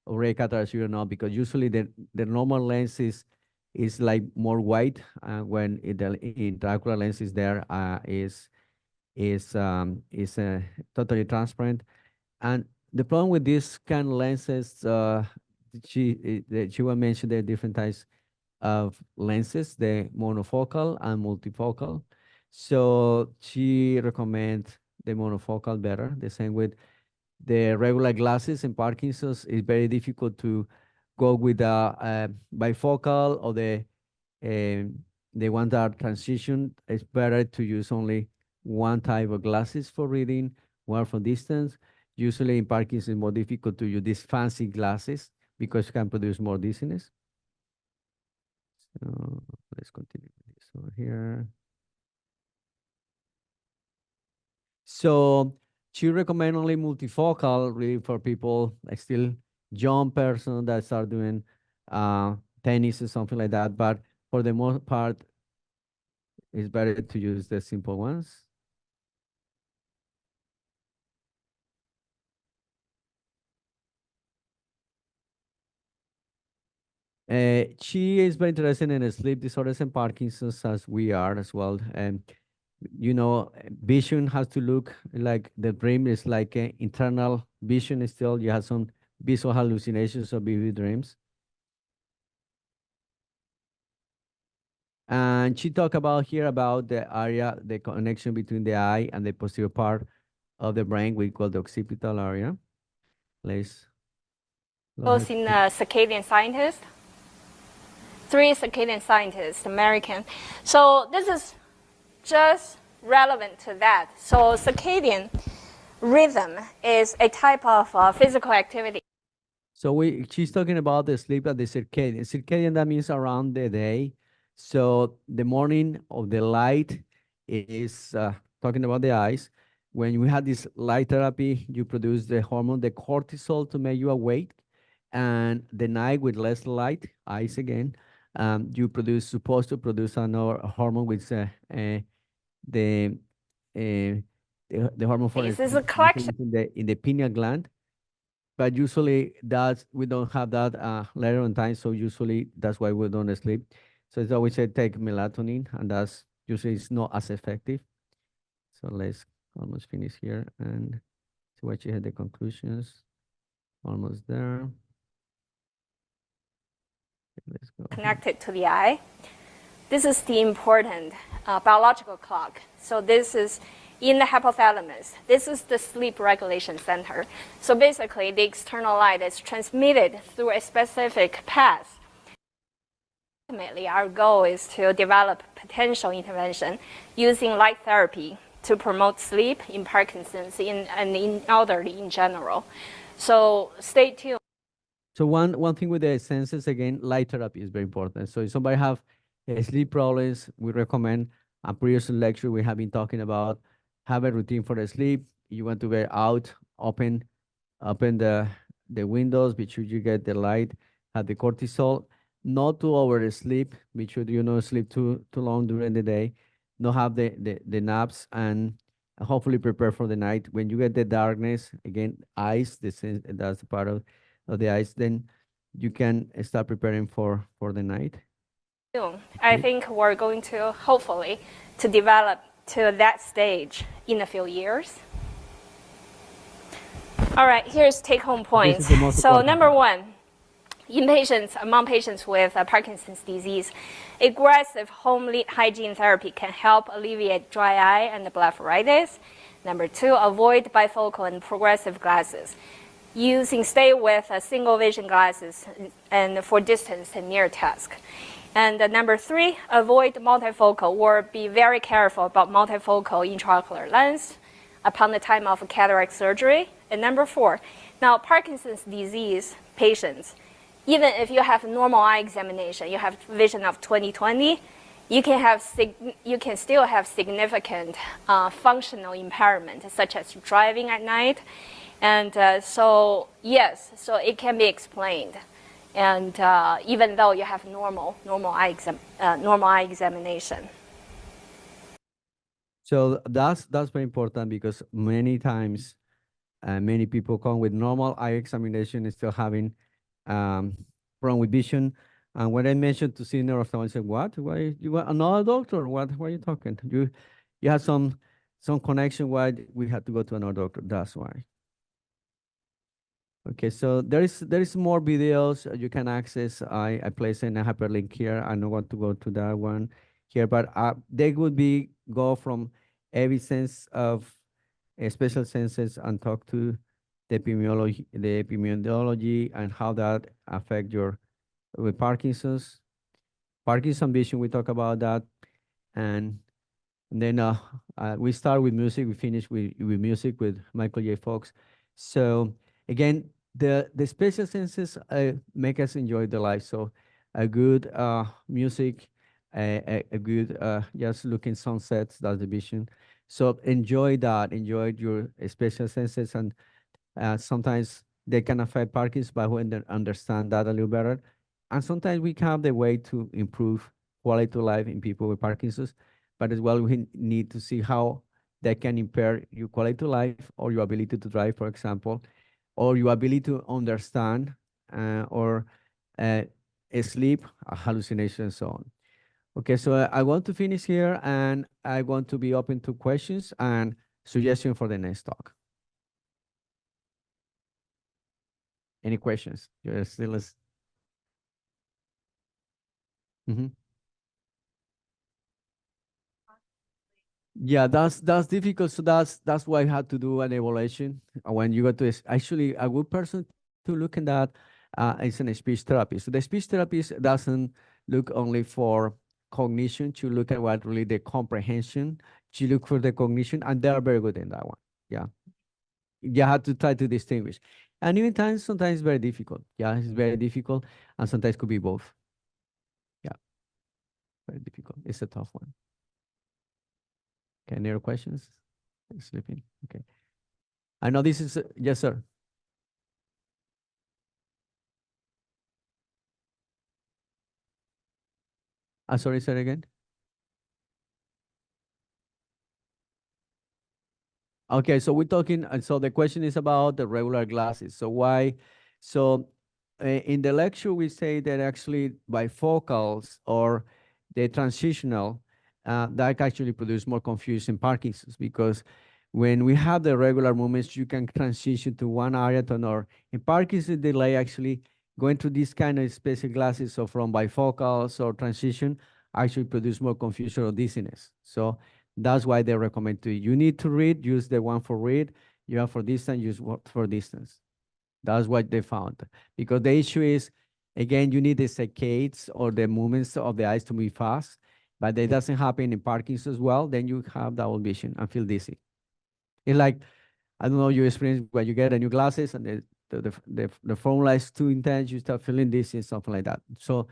S1: already cataract surgery or not, because usually the normal lens is like more white, when the intraocular lens is there, is totally transparent. And the problem with these kind of lenses, she will mention there are different types of lenses, the monofocal and multifocal. So she recommends the monofocal better. The same with the regular glasses in Parkinson's. It's very difficult to go with the bifocal or the ones that are transition. It's better to use only one type of glasses for reading, one for distance. Usually in Parkinson's, it's more difficult to use these fancy glasses because it can produce more dizziness. So let's continue with this over here. So she recommend only multifocal really for people like still young person that start doing tennis or something like that. But for the most part, it's better to use the simple ones. She is very interested in sleep disorders and Parkinson's, as we are as well. And you know, vision has to look like the brain is like an internal vision. Still, you have some visual hallucinations or vivid dreams. And she talked about here about the area, the connection between the eye and the posterior part of the brain, we call the occipital area. Let's go
S6: Both
S1: ahead.
S6: in circadian scientist. 3 circadian scientists, American. So this is just relevant to that. So circadian rhythm is a type of physical activity.
S1: So she's talking about the sleep at the circadian. Circadian, that means around the day. So the morning of the light is talking about the eyes. When we had this light therapy, you produce the hormone, the cortisol, to make you awake. And the night with less light, eyes again, you supposed to produce another hormone, which the the hormone for
S6: This is a
S1: sleep
S6: collection.
S1: in the pineal gland. But usually we don't have that later on time, so usually that's why we don't sleep. So it's always say take melatonin, and that's usually it's not as effective. So let's almost finish here and see what you had the conclusions. Almost there. Let's go.
S6: Connected to the eye. This is the important biological clock. So this is in the hypothalamus. This is the sleep regulation center. So basically, the external light is transmitted through a specific path. Ultimately, our goal is to develop potential intervention using light therapy to promote sleep in Parkinson's and in elderly in general. So stay tuned.
S1: So one thing with the senses, again, light therapy is very important. So if somebody have sleep problems, we recommend a previous lecture we have been talking about, have a routine for the sleep. You want to get out, open the windows, be sure you get the light, have the cortisol, not to oversleep, be sure you not sleep too long during the day, not have the naps, and hopefully prepare for the night. When you get the darkness, again, eyes, that's part of the eyes, then you can start preparing for the night.
S6: I think we're going to hopefully to develop to that stage in a few years. All right, here's take-home points. So number 1, among patients with Parkinson's disease, aggressive home hygiene therapy can help alleviate dry eye and blepharitis. Number 2, avoid bifocal and progressive glasses. Stay with single vision glasses and for distance and near task. And number 3, avoid multifocal or be very careful about multifocal intraocular lens upon the time of cataract surgery. And number 4, now Parkinson's disease patients, even if you have normal eye examination, you have vision of 20/20, you can still have significant functional impairment, such as driving at night. And so it can be explained. And even though you have normal eye examination.
S1: So that's very important, because many times many people come with normal eye examination and still having problem with vision. And when I mentioned to see neuroophthalmologist, I said, "What? Why you want another doctor? What are you talking? You have some connection why we had to go to another doctor. That's why." Okay, so there is more videos you can access. I place in a hyperlink here. I don't want to go to that one here, but they would go from every sense of special senses and talk to the epidemiology and how that affect with Parkinson's vision. We talk about that, and then we start with music. We finish with music with Michael J. Fox. So again, the special senses make us enjoy the life. So a good music, a good just looking sunsets, that's the vision. So enjoy that, enjoy your special senses, and sometimes they can affect Parkinson's, but when they understand that a little better. And sometimes we have the way to improve quality of life in people with Parkinson's, but as well we need to see how that can impair your quality of life or your ability to drive, for example, or your ability to understand or sleep, hallucination, and so on. Okay, so I want to finish here, and I want to be open to questions and suggestions for the next talk. Any questions? You're still Yeah, that's difficult. So that's why I had to do an evaluation. When you go to actually a good person to look at that is a speech therapist. So the speech therapist doesn't look only for cognition, to look at what really the comprehension, to look for the cognition, and they are very good in that one. Yeah. You have to try to distinguish. And even sometimes it's very difficult. Yeah, it's very difficult, and sometimes could be both. Yeah, very difficult. It's a tough one. Okay, any other questions? Sleeping. Okay. I know this is, yes, sir. Sorry, sir, again. Okay, so we're talking, so the question is about the regular glasses. So why? So in the lecture, we say that actually bifocals or the transitional, that actually produce more confusion in Parkinson's, because when we have the regular movements, you can transition to one area to another. In Parkinson's delay, actually going through these kind of special glasses, so from bifocals or transition, actually produce more confusion or dizziness. So that's why they recommend to you. You need to read, use the one for read. You have for distance, use for distance. That's what they found. Because the issue is, again, you need the saccades or the movements of the eyes to move fast, but that doesn't happen in Parkinson's as well. Then you have double vision and feel dizzy. It's like, I don't know, you experience when you get a new glasses and the formula is too intense, you start feeling dizzy, something like that. So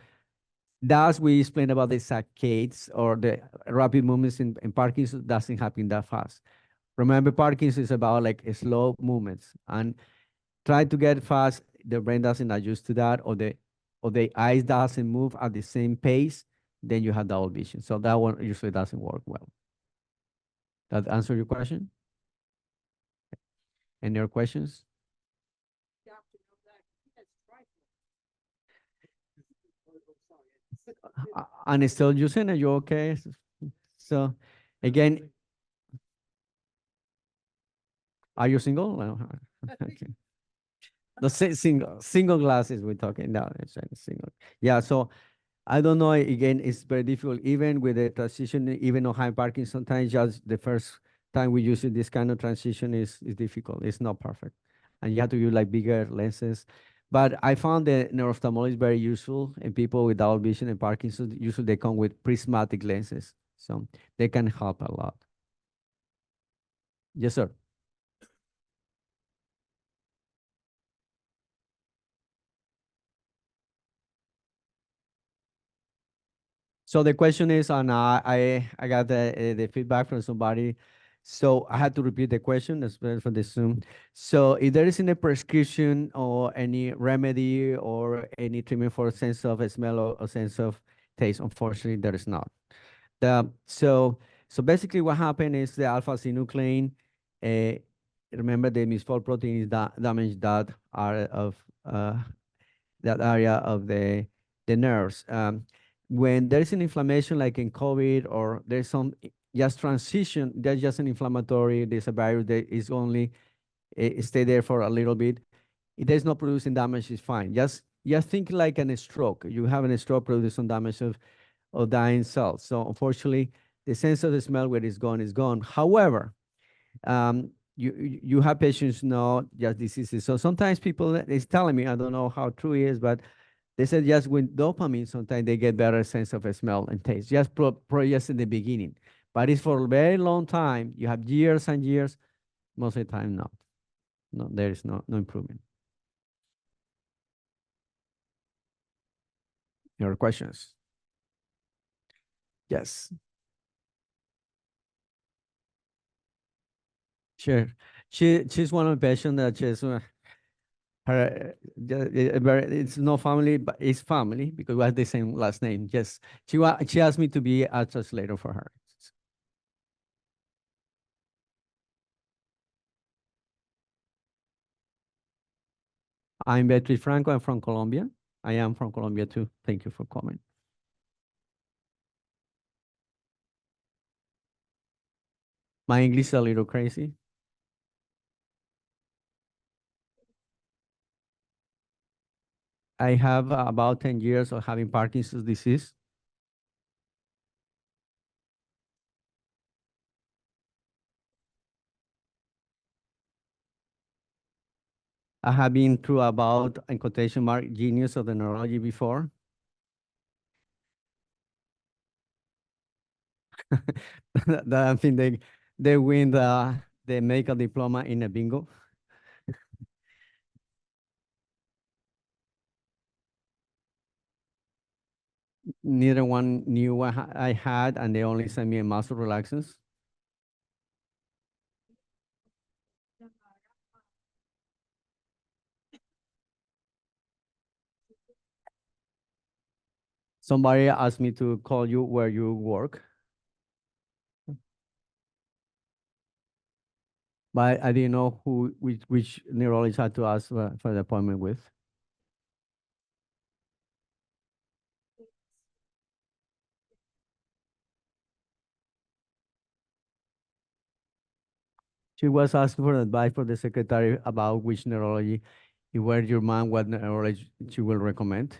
S1: that's we explained about the saccades or the rapid movements in Parkinson's doesn't happen that fast. Remember, Parkinson's is about like slow movements, and try to get fast, the brain doesn't adjust to that, or the eyes doesn't move at the same pace, then you have double vision. So that one usually doesn't work well. That answer your question? Any other questions? And still using it, you okay? So again, are you single? No. Okay. The single glasses we're talking now. It's single. Yeah. So I don't know. Again, it's very difficult. Even with the transition, even on high parking, sometimes just the first time we use it, this kind of transition is difficult. It's not perfect, and you have to use like bigger lenses. But I found the neuro-ophthalmology is very useful in people with double vision and Parkinson's. Usually they come with prismatic lenses, so they can help a lot. Yes, sir. So the question is, and I got the feedback from somebody, so I had to repeat the question as well for the Zoom. So if there is any prescription or any remedy or any treatment for a sense of smell or a sense of taste, unfortunately, there is not. So basically what happened is the alpha-synuclein, remember the misfold protein is damaged that area of the nerves. When there is an inflammation like in COVID or there's some just transition, there's just an inflammatory, there's a virus that is only stay there for a little bit. If there's no producing damage, it's fine. Just think like a stroke. You have a stroke, produce some damage of dying cells. So unfortunately, the sense of the smell where it's gone is gone. However, you have patients know just diseases. So sometimes people is telling me, I don't know how true it is, but they said just with dopamine, sometimes they get better sense of a smell and taste, just just in the beginning. But it's for a very long time. You have years and years. Most of the time, not. No, there is no improvement. Your questions? Yes. Sure. She's one of the patients that she's her it's no family, but it's family because we have the same last name. Yes, she asked me to be a translator for her. I'm Beatriz Franco. I'm from Colombia. I am from Colombia too. Thank you for coming. My English is a little crazy. I have about 10 years of having Parkinson's disease. I have been through about, in quotation mark, genius of the neurology before. That I think they win the medical diploma in a bingo. Neither one knew what I had, and they only sent me a muscle relaxants. Somebody asked me to call you where you work. But I didn't know which neurologist I had to ask for the appointment with. She was asking for advice for the secretary about which neurology, if were your mom, what neurology she will recommend.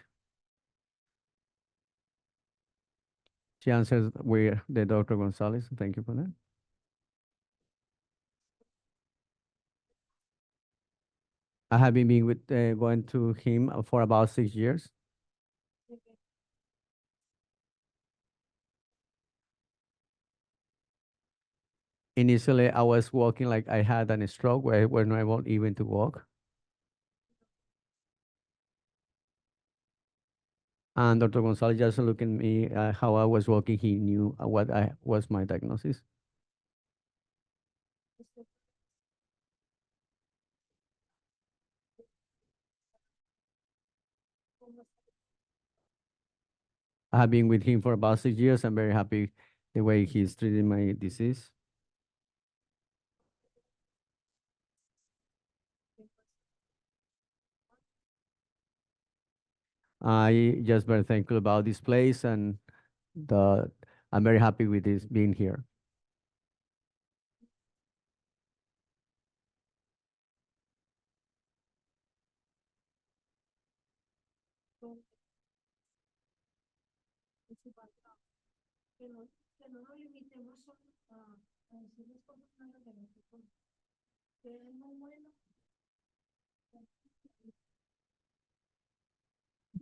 S1: She answers with the Dr. Gonzalez. Thank you for that. I have been with going to him for about 6 years. Initially, I was walking like I had a stroke where I was not able even to walk. And Dr. Gonzalez just looked at me how I was walking. He knew what was my diagnosis. I have been with him for about 6 years. I'm very happy the way he's treating my disease. I just very thankful about this place, and I'm very happy with this being here.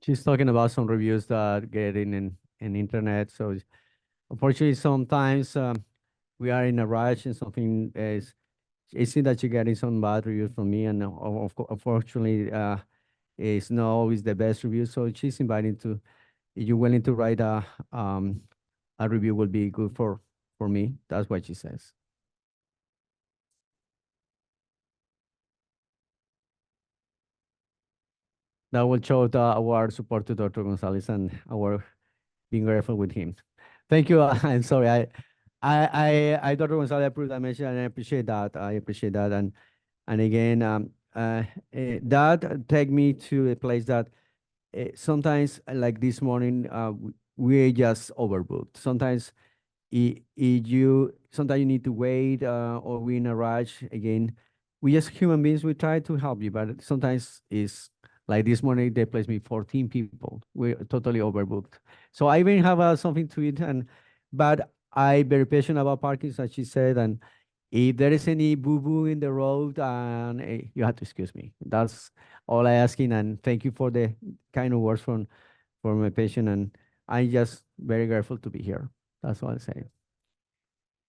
S1: She's talking about some reviews that get in internet. So unfortunately, sometimes we are in a rush and something is, it seems that you're getting some bad reviews from me, and unfortunately, it's not always the best review. So she's inviting to, if you're willing to write a review, will be good for me. That's what she says. That will show our support to Dr. Gonzalez and our being grateful with him. Thank you. I'm sorry. Dr. Gonzalez approved that mention, and I appreciate that. I appreciate that. And again, that take me to a place that sometimes, like this morning, we're just overbooked. Sometimes sometimes you need to wait, or we're in a rush. Again, we as human beings, we try to help you, but sometimes it's like this morning, they placed me 14 people. We're totally overbooked. So I even have something to eat, but I very patient about parking, as she said, and if there is any boo-boo in the road, and you have to excuse me. That's all I asking, and thank you for the kind of words from my patient, and I'm just very grateful to be here. That's all I say.